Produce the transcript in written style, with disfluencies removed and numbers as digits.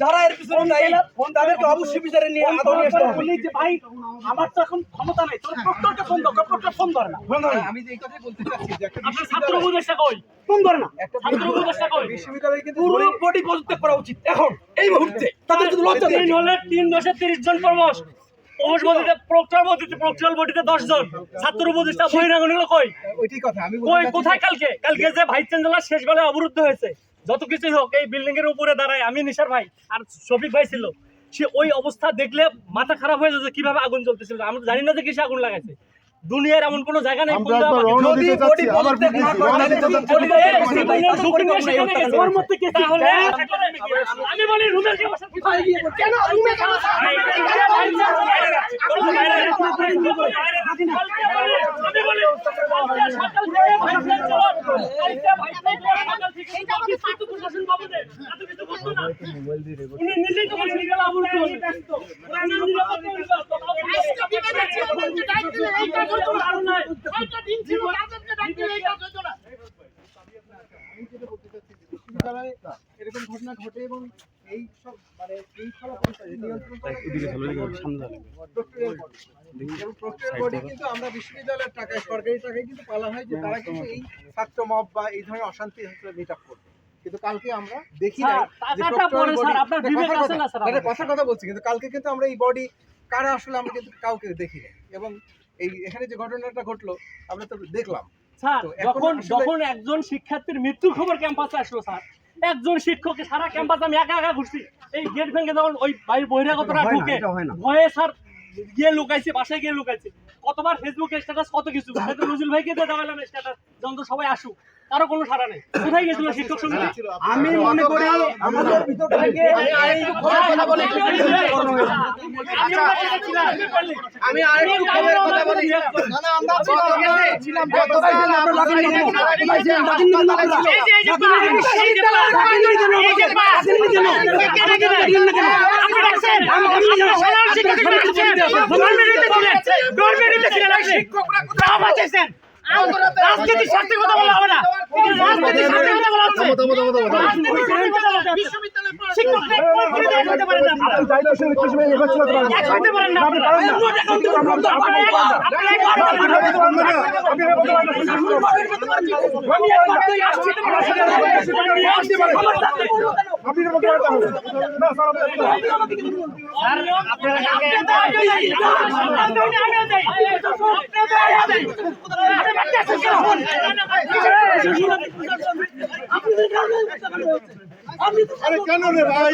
যারা এর পিছনে দায়ী তাদেরকে অবশ্যই বিচারে নিয়ে ভাই আমার তো এখন ক্ষমতা নেই, তোর প্রক্টরকে ফোন দাও, প্রক্টর ফোন ধরে না। আমি যে এই কথাই বলতে চাচ্ছি যে একটা আপনার ছাত্র উপদেষ্টা কই, ফোন ধরে না। ছাত্র উপদেষ্টা কই, বিশ্ববিদ্যালয়ে কিন্তু পুরো বডি পদত্যাগ করা উচিত এখন এই মুহূর্তে। তাদের যদি লজ্জা নেই হলে 3 বছর 30 জন প্রমোশ প্রমোশ বডিতে প্রক্টর বডিতে 10 জন ছাত্র উপদেষ্টা বহিরাগত কই ওইটাই কথা আমি কই কোথায় কালকে যে ভাইস চ্যান্সেলর শেষ বেলায় অবরুদ্ধ হয়েছে, যত কিছুই হোক এই বিল্ডিং এর উপরে দাঁড়ায় আমি নিশার ভাই আর শফিক ভাই ছিল, সে ওই অবস্থা দেখলে মাথা খারাপ হয়ে যাচ্ছে কিভাবে আগুন চলতেছিল। আমরা জানি না যে কিসে আগুন লাগাইছে, দুনিয়ার এমন কোন জায়গা নেই আমি বলি রুমের কি অবস্থা কেন রুমে কেন আমি বলি সকাল থেকে প্রশাসন বাবুদের এত কিছু করতো না, উনি নিজেই তো বলে নিগেল আবুল এরকম ঘটনা ঘটে এবং এই সব মানে এই ফলাফলটা নিয়ন্ত্রণ করা এবং প্রক্টর বডি কিন্তু আমরা বিশ্ববিদ্যালয়ের টাকায় সরকারি টাকায় কিন্তু বলা হয় যে তারা কিন্তু এই ছাত্র মব বা এই ধরনের অশান্তি মিট আপ করবে, কিন্তু কালকে আমরা দেখি না যে কথা বলছি, কিন্তু কালকে কিন্তু আমরা এই বডি কারা আসলে আমরা কিন্তু কাউকে দেখি না। এবং এই এখানে যে ঘটনাটা ঘটলো আমরা তো দেখলাম স্যার, যখন একজন শিক্ষার্থীর মৃত্যুর খবর ক্যাম্পাসে আসলো স্যার, একজন শিক্ষককে সারা ক্যাম্পাস আমি একা ঘুরছি, এই গেট ভেঙে যখন ওই বহিরাগতরা ঢুকে ভয়ে স্যার গিয়ে লুকাইছে, বাসায় গিয়ে লুকাইছে, কতবার ফেসবুকে স্ট্যাটাস কত কিছু, হয়তো নজরুল ভাইকে দিয়ে দেওয়ালাম স্ট্যাটাস যখন সবাই আসুক, কারো কোনো সাড়া নেই। কোথায় গেছিল শিক্ষক সমিতি? আমি মনে করি আমাদের ভিতর থেকে আমি আরেকটু খবরের কথা বলি। না আমরা ছিলাম গতকাল আমরা রাজনীতির স্বার্থে কথা বলা হবে না, রাজনীতির স্বার্থে কথা বলা হচ্ছে। শিক্ষকদের হতে পারেন না, হতে পারেন না, আরে কেন রে ভাই